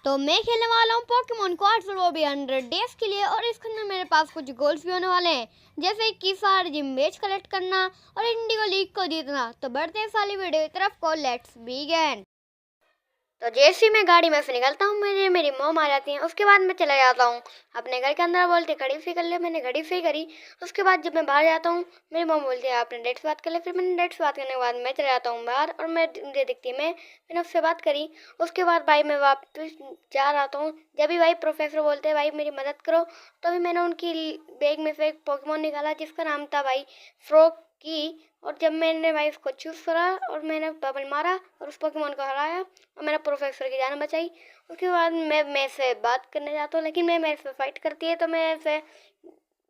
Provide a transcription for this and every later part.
तो मैं खेलने वाला हूँ पोकेमोन कार्ड्स और वो भी 100 डेज के लिए। और इसके अंदर मेरे पास कुछ गोल्स भी होने वाले हैं, जैसे कि सारे जिम बेच कलेक्ट करना और इंडिगो लीग को जीतना। तो बढ़ते हैं सारी वीडियो की तरफ को, लेट्स बिगिन। तो जैसे ही मैं गाड़ी में से निकलता हूँ मेरी मॉम आ जाती है। उसके बाद मैं चला जाता हूँ अपने घर के अंदर, बोलते घड़ी सही कर ले। मैंने घड़ी सही करी। उसके बाद जब मैं बाहर जाता हूँ मेरी मॉम बोलती है आपने डैड से बात कर ले। फिर मैंने डैड से बात करने के बाद मैं चला जाता हूँ बाहर और मुझे दिखती है मैंने उससे बात करी। उसके बाद भाई मैं वापस जा रहा हूँ। जब भी भाई प्रोफेसर बोलते हैं भाई मेरी मदद करो, तो भी मैंने उनकी बैग में से एक पोकेमोन निकाला जिसका नाम था भाई फ्रॉग की। और जब मैंने भाई उसको चूज करा और मैंने बबल मारा और उस पोकेमोन को हराया और मैंने प्रोफेसर की जान बचाई। उसके बाद मैं से बात करने जाता हूँ, लेकिन मैं मेरे से फाइट करती है तो मैं ऐसे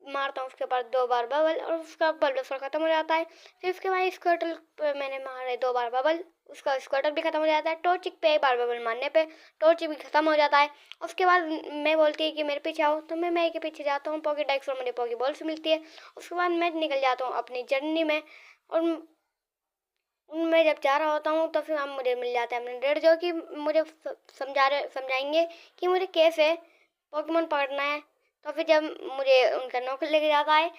मारता हूँ उसके बाद 2 बार बबल और उसका बल्डोसर खत्म हो जाता है। फिर उसके बाद स्क्वार्टल पे मैंने मारे 2 बार बबल, उसका स्क्वार्टल भी खत्म हो जाता है। टॉर्चिक पे 1 बार बबल मारने पे टॉर्चिक भी खत्म हो जाता है। उसके बाद मैं बोलती है कि मेरे पीछे आओ, तो मैं के पीछे जाता हूँ। पॉकेडेक्स और मुझे पॉकी बॉल्स मिलती है। उसके बाद मैं निकल जाता हूँ अपनी जर्नी में। और मैं जब जा रहा होता हूँ तो फिर मुझे मिल जाता है अपने डैड, जो कि मुझे समझाएंगे कि मुझे कैसे पोकेमोन पकड़ना है। तो फिर जब मुझे उनका नौकर लेके जाता है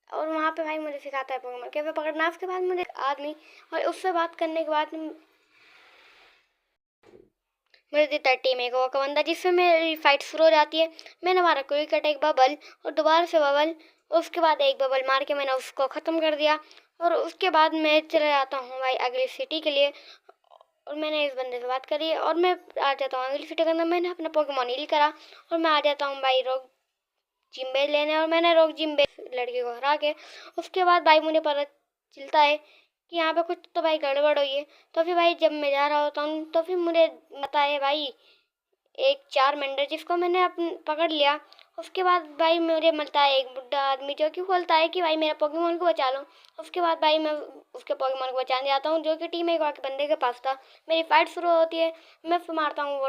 और वहाँ पे भाई मुझे सिखाता है पोकेमोन कैसे पकड़ना है। उसके बाद मुझे एक आदमी और उससे बात करने के बाद मुझे देता है टीम एक का बंदा, जिससे मेरी फाइट शुरू हो जाती है। मैंने मारा क्विक अटैक बबल और दोबारा से बबल। उसके बाद एक बबल मार के मैंने उसको ख़त्म कर दिया। और उसके बाद मैं चला जाता हूँ भाई अगली सिटी के लिए। और मैंने इस बंदे से बात करी और मैं आ जाता हूँ अगली सिटी के अंदर। मैंने अपना पोकेमोन हील करा और मैं आ जाता हूँ भाई रोग जिम्बे लेने। और मैंने रोग जिम्बे लड़के को हरा के उसके बाद भाई मुझे पता चलता है कि यहाँ पे कुछ तो भाई गड़बड़ हुई है। तो फिर भाई जब मैं जा रहा होता हूँ तो फिर मुझे पता है भाई एक चारमेंडर जिसको मैंने पकड़ लिया। उसके बाद भाई मुझे मिलता है एक बुढ़ा आदमी, जो कि बोलता है कि भाई मेरा पोकेमोन को बचा लो। उसके बाद भाई मैं उसके पोकेमोन को बचाने जाता हूँ, जो कि टीम एक के बंदे के पास था। मेरी फाइट शुरू होती है। मैं फिर मारता हूँ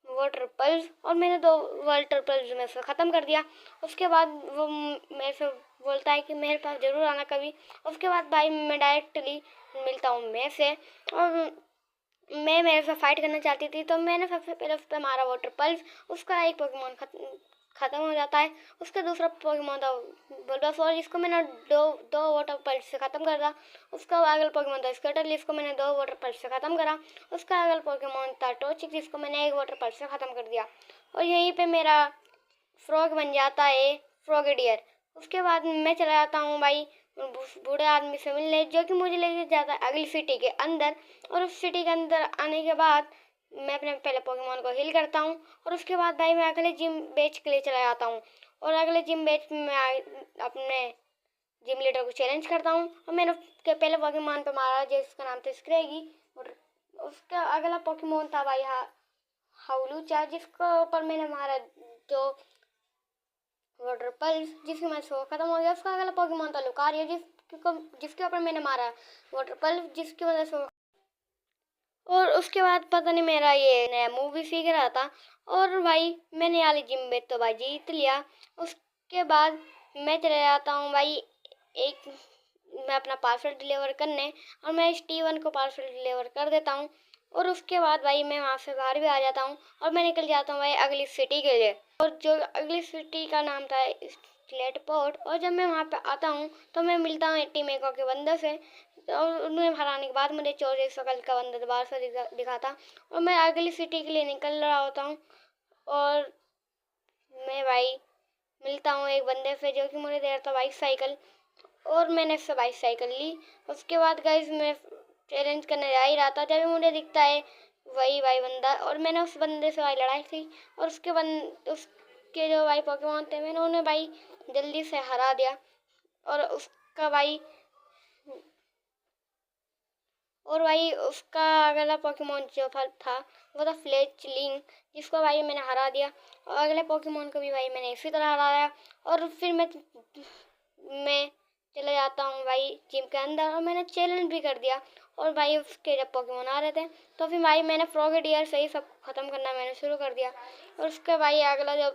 वाटर पल्स और मैंने 2 वाटर पल्स में से ख़त्म कर दिया। उसके बाद वो मेरे से बोलता है कि मेरे पास ज़रूर आना कभी। उसके बाद भाई मैं डायरेक्टली मिलता हूँ मैं से। और मैं मेरे से फाइट करना चाहती थी, तो मैंने सबसे पहले उस पर मारा वाटर पल्स। उसका एक पोकेमोन खत्म हो जाता है। उसका दूसरा पोकेमोन था बुलबासोर, जिसको मैंने दो वाटर पल्स से ख़त्म कर दिया। उसका अगला पोकेमोन था स्कर्टल, जिसको मैंने 2 वाटर पल्स से ख़त्म करा। उसका अगला पोकेमोन था टॉर्चिक, जिसको मैंने 1 वाटर पल्स से ख़त्म कर दिया। और यहीं पे मेरा फ्रॉग बन जाता है फ्रॉगेडियर। उसके बाद मैं चला जाता हूँ भाई उस बूढ़े आदमी से मिलने, जो कि मुझे लेके जाता है अगली सिटी के अंदर। और उस सिटी के अंदर आने के बाद मैं अपने पहले पोकेमोन को हील करता हूँ। और उसके बाद भाई मैं अगले जिम बेच के लिए चला जाता हूँ। और अगले जिम बेच में अपने जिम लीडर को चैलेंज करता हूँ। और मैंने उसके पहले पोकेमोन पे मारा जिसका नाम था स्क्रेगी। और उसका अगला पोकेमोन था भाई हाउलूचा, जिसके ऊपर मैंने मारा 2 वाटर पल्स, जिसकी वजह से वो खत्म हो गया। उसका अगला पोकेमोन था लुकारियो, जिसके ऊपर मैंने मारा वाटर पल्स, जिसकी वजह से और उसके बाद पता नहीं मेरा ये नया मूवी सीख रहा था। और भाई मैंने वाली जिम में तो भाई जीत लिया। उसके बाद मैं चले जाता हूँ भाई एक मैं अपना पार्सल डिलीवर करने, और मैं स्टीवन को पार्सल डिलीवर कर देता हूँ। और उसके बाद भाई मैं वहाँ से बाहर भी आ जाता हूँ और मैं निकल जाता हूँ भाई अगली सिटी के लिए। और जो अगली सिटी का नाम था स्लेट पोर्ट। और जब मैं वहाँ पे आता हूँ तो मैं मिलता हूँ 80 मेको के बंदे से। और उन्हें हराने के बाद मुझे 24 कल का बंदा दोबारा से दिखा था। और मैं अगली सिटी के लिए निकल रहा होता हूँ और मैं भाई मिलता हूँ एक बंदे से, जो कि मुझे दे रहा था बाइसाइकिल। और मैंने उससे बाइसाइकिल ली। उसके बाद गाइस मैं चैलेंज करने जा ही रहा था, जब मुझे दिखता है वही भाई बंदा। और मैंने उस बंदे से भाई लड़ाई की और उसके जो भाई पोकेमोन थे मैंने उन्हें भाई जल्दी से हरा दिया। और उसका भाई और भाई उसका अगला पोकेमोन जो था वो था फ्लेचलिंग, जिसको भाई मैंने हरा दिया। और अगले पोकेमोन को भी भाई मैंने इसी तरह हराया। और फिर मैं चले जाता हूँ भाई जिम के अंदर और मैंने चैलेंज भी कर दिया। और भाई उसके जब पोकेमोन आ रहे थे तो फिर भाई मैंने फ्रॉगेडियर से ही सब ख़त्म करना मैंने शुरू कर दिया। और उसके भाई अगला जो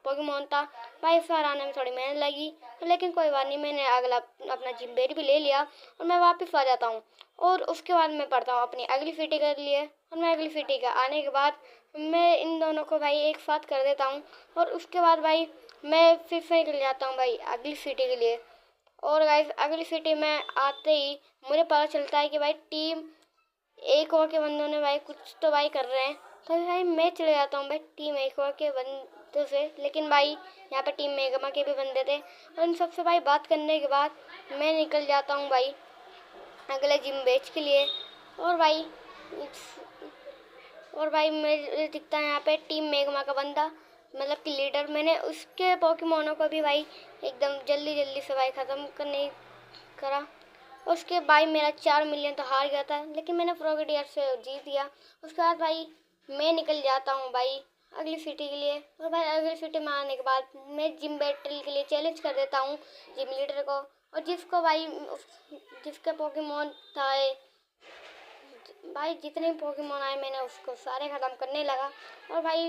पोकेमोन था भाई उसे हराने में थोड़ी मेहनत लगी, लेकिन कोई बात नहीं, मैंने अगला अपना जिम बेट भी ले लिया और मैं वापस आ जाता हूँ। और उसके बाद मैं पढ़ता हूँ अपनी अगली सिटी के लिए। और मैं अगली सिटी का आने के बाद मैं इन दोनों को भाई एक साथ कर देता हूँ और उसके बाद भाई मैं फिर से निकल जाता हूँ भाई अगली सिटी के लिए। और गाइस अगली सिटी में आते ही मुझे पता चलता है कि भाई टीम एक और के बंदों ने भाई कुछ तो भाई कर रहे हैं। तो भाई मैं चले जाता हूँ भाई टीम एक और के बंदों से, लेकिन भाई यहाँ पे टीम मेगमा के भी बंदे थे और इन सबसे भाई बात करने के बाद मैं निकल जाता हूँ भाई अगले जिम बेच के लिए। और भाई मुझे दिखता है यहाँ पे टीम मेगमा का बंदा, मतलब कि लीडर। मैंने उसके पोकेमोनों को भी भाई एकदम जल्दी जल्दी से भाई ख़त्म करने करा। उसके भाई मेरा 4 मिलियन तो हार गया था, लेकिन मैंने फ्रॉगेडियर से जीत दिया। उसके बाद भाई मैं निकल जाता हूँ भाई अगली सिटी के लिए। और भाई अगली सिटी में आने के बाद मैं जिम बैटल के लिए चैलेंज कर देता हूँ जिम लीडर को। और जिसको भाई जिसके पोकेमोन था भाई जितने पोकेमोन आए मैंने उसको सारे ख़त्म करने लगा। और भाई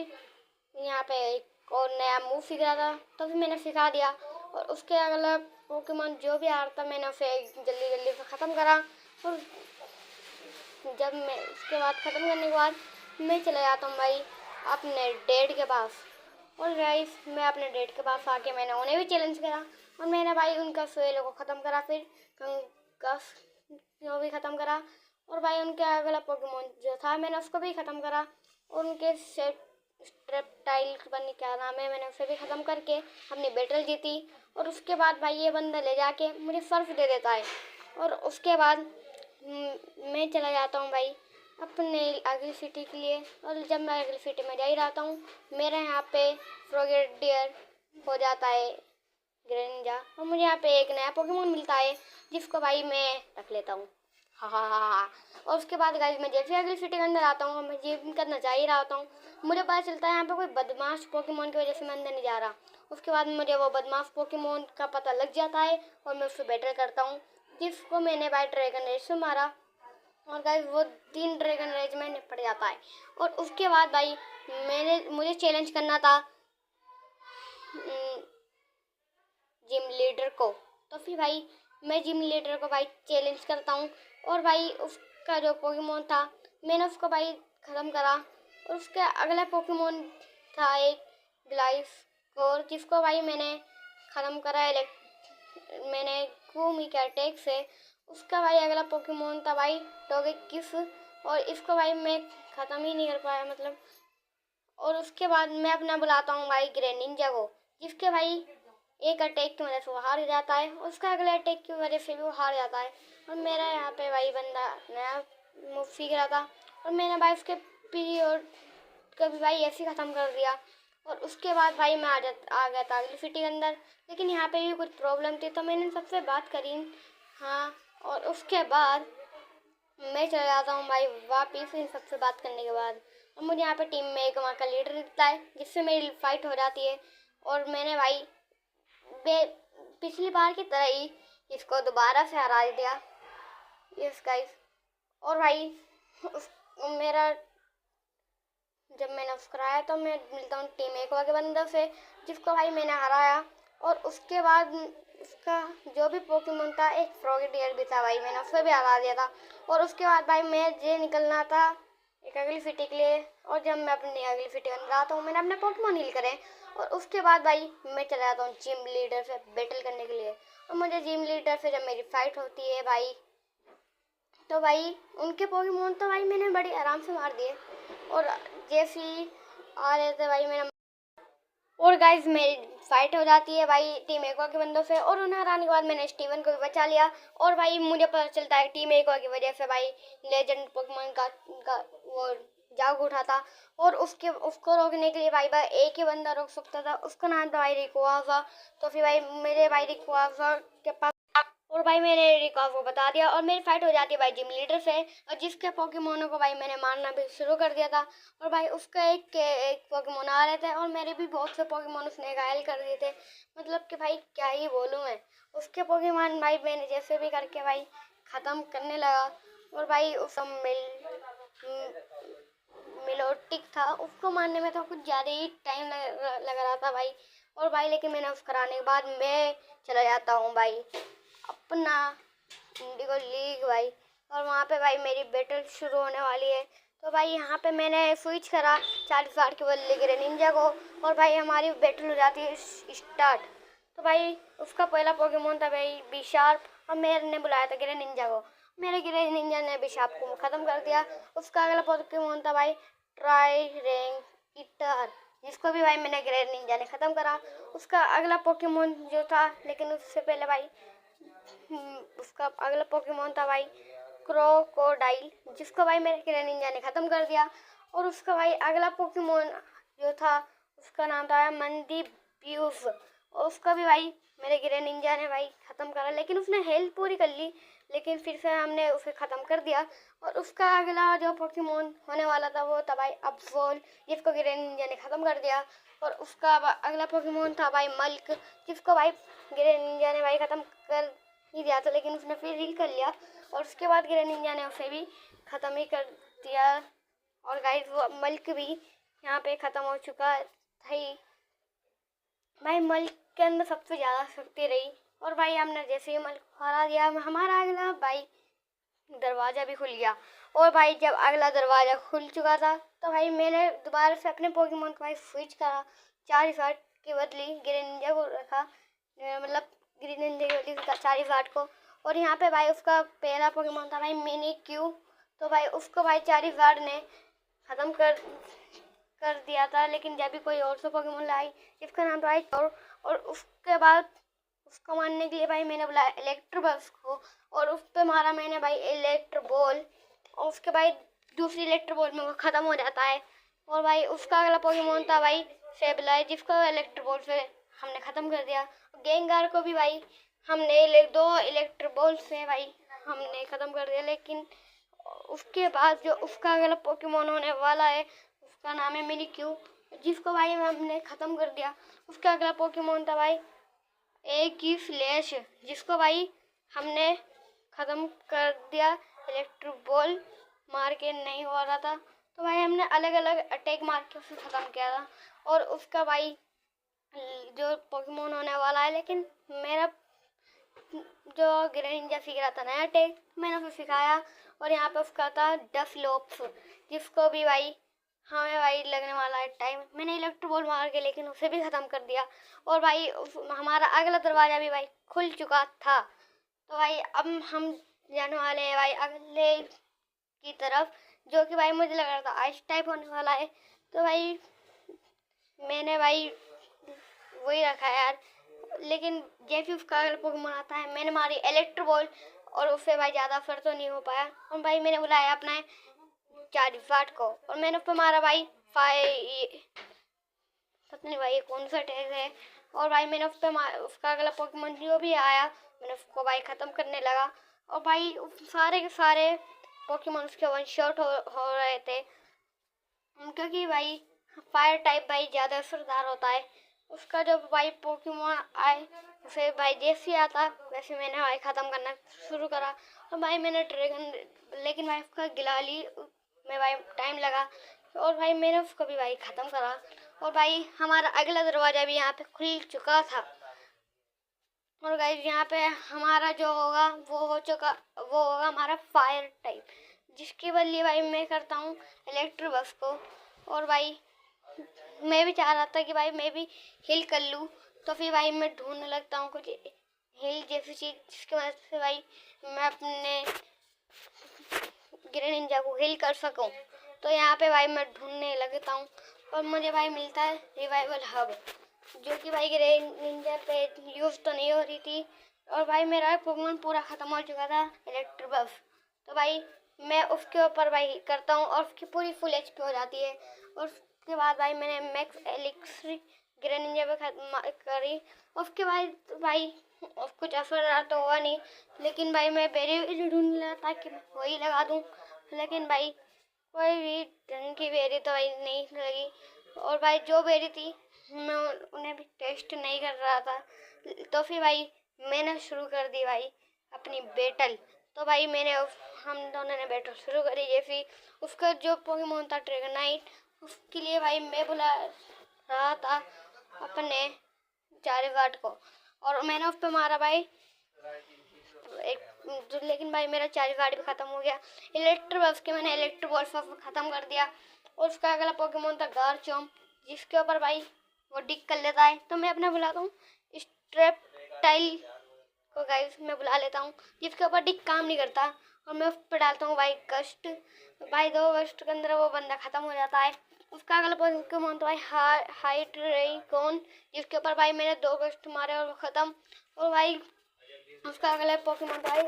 यहाँ पे एक और नया मूव सीख रहा था तो फिर मैंने सिखा दिया। और उसके अगला पोकेमोन जो भी आ रहा था मैंने उसे जल्दी जल्दी से ख़त्म करा। और जब मैं उसके बाद ख़त्म करने के बाद मैं चला जाता हूँ भाई अपने डेड के पास। और गाइस मैं अपने डेड के पास आके मैंने उन्हें भी चैलेंज करा और मैंने भाई उनका सोएलो को ख़त्म करा, फिर कंकस को भी ख़त्म करा। और भाई उनके अगला पोकेमोन जो था मैंने उसको भी ख़त्म करा। और उनके स्ट्रेप्टाइल बन क्या नाम है, मैंने उसे भी ख़त्म करके अपनी बैटल जीती। और उसके बाद भाई ये बंदा ले जाके मुझे सर्फ दे देता है। और उसके बाद मैं चला जाता हूँ भाई अपने अगली सिटी के लिए। और जब मैं अगली सिटी में जा ही रहता हूँ मेरे यहाँ पे फ्रॉगेडियर हो जाता है ग्रेनिंजा। और मुझे यहाँ पे एक नया पोकेमोन मिलता है जिसको भाई मैं रख लेता हूँ। हाँ हाँ हाँ हाँ। और उसके बाद गाइस मैं जैसे अगली सिटी के अंदर आता हूँ मैं जिम करना जा ही रहा होता हूँ, मुझे पता चलता है यहाँ पे कोई बदमाश पोकेमोन की वजह से मैं अंदर नहीं जा रहा। उसके बाद मुझे वो बदमाश पोकेमोन का पता लग जाता है और मैं उससे बैटल करता हूँ, जिसको मैंने भाई ड्रैगन रेज से मारा। और गाइस वो 3 ड्रैगन रेज में निपट जाता है। और उसके बाद भाई मुझे चैलेंज करना था जिम लीडर को। तो फिर भाई मैं जिम लीडर को भाई चैलेंज करता हूँ। और भाई उसका जो पोकेमोन था मैंने उसको भाई ख़त्म करा। और उसके अगला पोकेमोन था एक ग्लाइस्कोर जिसको भाई मैंने ख़त्म करा मैंने घूमी के अटैक से। उसका भाई अगला पोकेमोन था भाई टोगेकिस और इसको भाई मैं ख़त्म ही नहीं कर पाया मतलब। और उसके बाद मैं अपना बुलाता हूँ भाई ग्रेनिंजा को, जिसके भाई एक अटैक की वजह से वो हार जाता है, उसका अगले अटैक की वजह से भी वो हार जाता है। और मेरा यहाँ पे भाई बंदा नया मूव सीख रहा था और मैंने भाई उसके पीरियड को भी भाई ऐसे ख़त्म कर दिया। और उसके बाद भाई मैं आ गया था अगली सिटी के अंदर, लेकिन यहाँ पे भी कुछ प्रॉब्लम थी तो मैंने सबसे बात करी। हाँ और उसके बाद मैं चला जाता हूँ भाई वापिस इन सबसे बात करने के बाद। और मुझे यहाँ पे टीम में एक वहाँ का लीडर दिखता है जिससे मेरी फाइट हो जाती है। और मैंने भाई पिछली बार की तरह ही इसको दोबारा से हरा दिया। Yes guys. और भाई मेरा जब मैंने उसको हराया तो मैं मिलता हूँ टीम एक के बंदे से जिसको भाई मैंने हराया। और उसके बाद उसका जो भी पोकेमोन था एक फ्रॉगेडियर भी था भाई, मैंने उसे भी हरा दिया था। और उसके बाद भाई मैं जे निकलना था एक अगली सिटी के लिए। और जब मैं अपनी अगली सिटी में आता हूँ मैंने अपने पोकेमोन हील करे। और उसके बाद भाई मैं चला जाता हूँ जिम लीडर से बैटल करने के लिए। और मुझे जिम लीडर से जब मेरी फाइट होती है भाई तो भाई उनके पोकेमोन तो भाई मैंने बड़ी आराम से मार दिए। और जैसे ही आ रहे थे भाई मैंने और गाइज मेरी फाइट हो जाती है भाई टीम एक के बंदों से। और उन्हें हराने के बाद मैंने स्टीवन को भी बचा लिया। और भाई मुझे पता चलता है टीम एक की वजह से भाई लेजेंड पोकेमोन का वो जाग उठा था। और उसको रोकने के लिए भाई एक ही बंदा रोक सकता था, उसका नाम था भाई रिकोआजा। तो फिर भाई मेरे भाई रिकोआजा के पास और भाई मैंने रिकॉव को बता दिया और मेरी फाइट हो जाती है भाई जिम लीडर से। और जिसके पोकेमोनों को भाई मैंने मारना भी शुरू कर दिया था। और भाई उसका एक पोकेमोन आ रहे थे और मेरे भी बहुत से पोकेमोन उसने घायल कर दिए थे। मतलब कि भाई क्या ही बोलूँ मैं, उसके पोकेमोन भाई मैंने जैसे भी करके भाई ख़त्म करने लगा। और भाई उस मिलोटिक था उसको मारने में तो कुछ ज़्यादा ही टाइम लग रहा था भाई। और भाई लेकिन मैंने उसको हराने के बाद मैं चला जाता हूँ भाई अपना इंडिगो लीग भाई। और वहाँ पे भाई मेरी बैटल शुरू होने वाली है तो भाई यहाँ पे मैंने स्विच करा 40 वाट के बदले ग्रेनिंजा को, और भाई हमारी बैटल हो जाती है स्टार्ट। तो भाई उसका पहला पोकेमोन था भाई बिशार्प, और मैंने बुलाया था ग्रेनिंजा को। मेरे ग्रेनिंजा ने बिशार्प को ख़त्म कर दिया। उसका अगला पोकेमोन था भाई ट्राइरेंगईटर, जिसको भी भाई मैंने ग्रेनिंजा ने ख़त्म करा। उसका अगला पोकेमोन जो था, लेकिन उससे पहले भाई उसका अगला पोकेमोन था भाई क्रोकोडाइल, जिसको भाई मेरे ग्रेनिंजा ने ख़त्म कर दिया। और उसका भाई अगला पोकेमोन जो था उसका नाम था मंदीब्यूस, और उसका भी भाई मेरे ग्रेनिंजा ने भाई ख़त्म करा, लेकिन उसने हेल्थ पूरी कर ली, लेकिन फिर से हमने उसे ख़त्म कर दिया। और उसका अगला जो पोकेमोन होने वाला था वो था भाई अब्जोल, जिसको ग्रेनिंजा ने ख़त्म कर दिया। और उसका अगला पोकेमोन था भाई मल्क, जिसको भाई ग्रेनिंजा ने भाई ख़त्म कर ही दिया था, लेकिन उसने फिर हील कर लिया। और उसके बाद ग्रेनिंजा ने उसे भी ख़त्म ही कर दिया। और गाइस वो मल्क भी यहाँ पे ख़त्म हो चुका था ही। भाई मल्क के अंदर सबसे ज़्यादा शक्ति रही, और भाई हमने जैसे ही मल्क हरा दिया, हमारा अगला भाई दरवाज़ा भी खुल गया। और भाई जब अगला दरवाज़ा खुल चुका था, तो भाई मैंने दोबारा से अपने पोकेमोन को भाई स्विच करा, 40 वाट की बदली ग्रेनिंजा को रखा, मतलब ग्रेनिंजा की बदली 40 वाट को। और यहाँ पे भाई उसका पहला पोकेमोन था भाई मिनी क्यू, तो भाई उसको भाई 40 वाट ने ख़त्म कर दिया था, लेकिन जब भी कोई और सा पोकेमोन लाई जिसका नाम था भाई और उसके बाद उसको मारने के लिए भाई मैंने बुलाया इलेक्ट्रोबस को, और उस पर मारा मैंने भाई इलेक्ट्रो बॉल, और उसके बाद दूसरी इलेक्ट्रो बॉल में वो ख़त्म हो जाता है। और भाई उसका अगला पोकेमोन था भाई सेबलाइज, जिसको इलेक्ट्रो बॉल से हमने ख़त्म कर दिया। गेंगार को भी भाई हमने 2 इलेक्ट्रो बॉल से भाई हमने ख़त्म कर दिया, लेकिन उसके बाद जो उसका अगला पोकेमोन होने वाला है उसका नाम है मिनी क्यू, जिसको भाई हमने ख़त्म कर दिया। उसका अगला पोकेमोन था भाई एक की फ्लैश, जिसको भाई हमने ख़त्म कर दिया, इलेक्ट्रो बॉल मार के नहीं हो रहा था, तो भाई हमने अलग अलग अटैक मार के उसे ख़त्म किया था। और उसका भाई जो पोकेमोन होने वाला है, लेकिन मेरा जो ग्रेनिंजा सीख रहा था नया अटैक, मैंने उसे सिखाया। और यहाँ पे उसका था डफलोप्स, जिसको भी भाई हमें भाई लगने वाला है टाइम, मैंने इलेक्ट्रो बॉल मार के लेकिन उसे भी ख़त्म कर दिया। और भाई हमारा अगला दरवाज़ा भी भाई खुल चुका था। तो भाई अब हम जाने वाले हैं भाई अगले की तरफ, जो कि भाई मुझे लग रहा था आइस टाइप होने वाला है। तो भाई मैंने भाई वही रखा है यार, लेकिन जैसे उसका अगला पोकेमोन आता है मैंने मारी इलेक्ट्रो बॉल, और उससे भाई ज़्यादा असर तो नहीं हो पाया। और भाई मैंने बुलाया अपना 40 वाट को, और मैंने उस पर मारा भाई पता नहीं भाई कौन सा अटैक है। और भाई मैंने उस पर उसका अगला पोकेमोन जो भी आया मैंने उसको भाई ख़त्म करने लगा। और भाई सारे के सारे पोकेमोन उसके वन शॉट हो रहे थे, क्योंकि भाई फायर टाइप भाई ज़्यादा असरदार होता है। उसका जब भाई पोकेमोन आए उसे भाई जैसे आता वैसे मैंने भाई ख़त्म करना शुरू करा। और भाई मैंने ड्रैगन, लेकिन भाई उसका गिलाली में भाई टाइम लगा, और भाई मैंने उसको भी भाई ख़त्म करा। और भाई हमारा अगला दरवाज़ा भी यहाँ पे खुल चुका था। और गाइस यहाँ पे हमारा जो होगा वो होगा हमारा फायर टाइप, जिसके बदले भाई मैं करता हूँ इलेक्ट्रोबस को। और भाई मैं भी चाह रहा था कि भाई मैं भी हील कर लूँ, तो फिर भाई मैं ढूंढने लगता हूँ कुछ हील जैसी चीज़ जिसकी वजह से भाई मैं अपने ग्रेनिंजा को हील कर सकूँ। तो यहाँ पे भाई मैं ढूंढने लगता हूँ, और मुझे भाई मिलता है रिवाइवल हब, जो कि भाई ग्रेनिंजा पे यूज़ तो नहीं हो रही थी। और भाई मेरा पोकेमोन पूरा ख़त्म हो चुका था इलेक्ट्रोबस, तो भाई मैं उसके ऊपर भाई करता हूँ और उसकी पूरी फुल एचपी हो जाती है। और उसके बाद भाई मैंने मैक्स एलिक्सर ग्रेनिंजा पे करी। उसके बाद भाई कुछ असर तो हुआ नहीं, लेकिन भाई मैं बेरी ढूंढ रहा था कि वही लगा दूँ, लेकिन भाई कोई भी ढंग की बेरी तो भाई नहीं लगी। और भाई जो बेरी थी मैं उन्हें भी टेस्ट नहीं कर रहा था, तो फिर भाई मैंने शुरू कर दी भाई अपनी बैटल। तो भाई हम दोनों ने बैटल शुरू करी। जैसे उसका जो पोकेमोन था ड्रैगनाइट, उसके लिए भाई मैं बुला रहा था अपने चार्जवाट को, और मैंने उस पर मारा भाई एक लेकिन भाई मेरा चार्ज कार्ड भी खत्म हो गया। इलेक्ट्रोबल्स के मैंने इलेक्ट्रोबॉल्स खत्म कर दिया। और उसका अगला पोकेमोन था गार्चम्प, जिसके ऊपर भाई वो डिक कर लेता है। तो मैं अपना बुलाता हूँ स्ट्रेप्टाइल को गाइस, मैं बुला लेता हूँ, जिसके ऊपर डिक काम नहीं करता। और मैं उस पर डालता हूँ भाई कष्ट। भाई 2 कष्ट के अंदर वो बंदा खत्म हो जाता है। उसका अगला पोकेमोन तो भाई हाइड्रेइकोन, जिसके ऊपर भाई मैंने 2 कष्ट मारे और वो खत्म। और भाई उसका अगला पोकेमोन भाई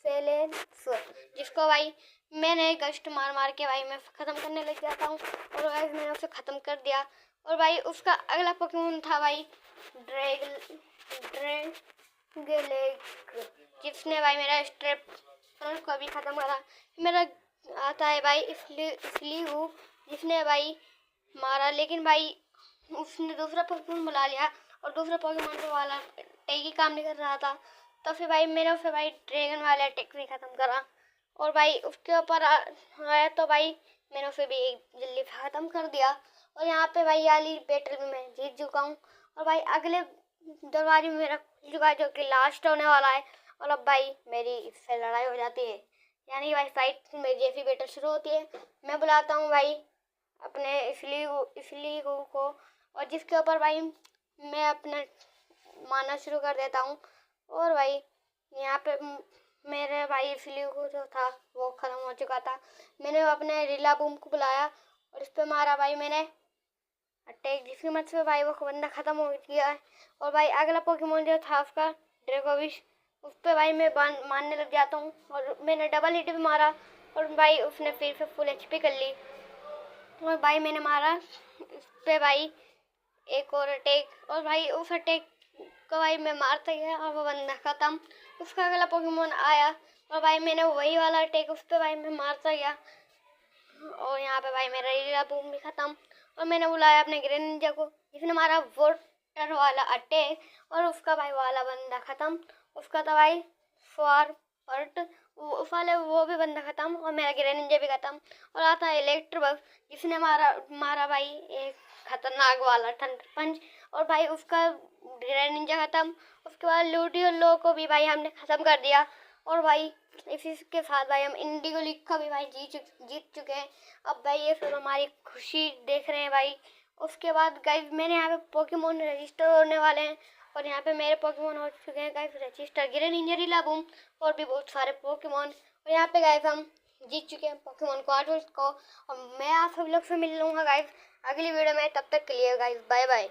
सेलेंसर, जिसको भाई मैंने कष्ट मार मार के भाई मैं खत्म करने लग जाता हूँ। और भाई मैंने उसे खत्म कर दिया। और भाई उसका अगला पोकेमोन था भाई ड्रैगलेग, जिसने भाई मेरा स्ट्रेप को भी खत्म करा। मेरा आता है भाई स्लीहू, जिसने भाई मारा, लेकिन भाई उसने दूसरा पोकेमोन बुला लिया और दूसरा पोकेमोन पे वाला अटैक ही काम नहीं कर रहा था। तो फिर भाई मैंने उसे भाई ड्रैगन वाला अटैक भी खत्म करा। और भाई उसके ऊपर आया तो भाई मैंने उसे भी जल्दी खत्म कर दिया। और यहाँ पे भाई वाली बैटल में मैं जीत चुका हूँ। और भाई अगले दरबारी में मेरा खुल चुका है, जो कि लास्ट होने वाला है। और अब भाई मेरी इससे लड़ाई हो जाती है, यानी भाई फाइट में जैसी बैटल शुरू होती है, मैं बुलाता हूँ भाई अपने इसलिए को, और जिसके ऊपर भाई मैं अपना मारना शुरू कर देता हूँ। और भाई यहाँ पे मेरे भाई इसलिए को जो था वो खत्म हो चुका था। मैंने अपने रिलाबूम को बुलाया और इस पर मारा भाई मैंने अटैक, जिसकी मदद से भाई वो बंदा खत्म हो गया है। और भाई अगला पोकेमोन जो था उसका ड्रैगोविश, उस पर भाई मैं मारने लग जाता हूँ और मैंने डबल हिट भी मारा। और भाई उसने फिर से फुल एचपी कर ली। और भाई मैंने मारा उस पर भाई एक और अटैक, और भाई उस अटैक को भाई मैं मारता गया और वो बंदा खत्म। उसका अगला पोकेमोन आया और भाई मैंने वही वाला अटैक उस पर भाई मैं मारता गया। और यहाँ पे भाई मेरा रीला बूम भी खत्म। और मैंने बुलाया अपने ग्रेन निंजा को, जिसने मारा वोटर वाला अटैक और उसका भाई वाला बंदा खत्म। उसका था भाई फॉरवर्ट उस वाले वो भी बंदा खत्म और मेरा ग्रेन निंजा भी खत्म। और आता है इलेक्ट्रोबग, जिसने मारा भाई एक खतरनाक वाला थंडर पंच, और भाई उसका ग्रेन निंजा खत्म। उसके बाद लूडियो लो को भी भाई हमने खत्म कर दिया। और भाई इसी के साथ भाई हम इंडिगो लीग का भी भाई जीत चुके हैं। अब भाई ये सब हमारी खुशी देख रहे हैं भाई। उसके बाद गाइस मैंने यहाँ पे पोकेमोन रजिस्टर होने वाले हैं, और यहाँ पे मेरे पोकेमोन हो चुके हैं गाइस रजिस्टर, गिरन इंजरी लाबूम और भी बहुत सारे पोकेमोन। और यहाँ पे गाइस हम जीत चुके हैं पोकेमोन कार्ड्स को। और मैं आप सब लोग से मिल लूँगा गाइस अगली वीडियो में, तब तक के लिए गाइस बाय बाय।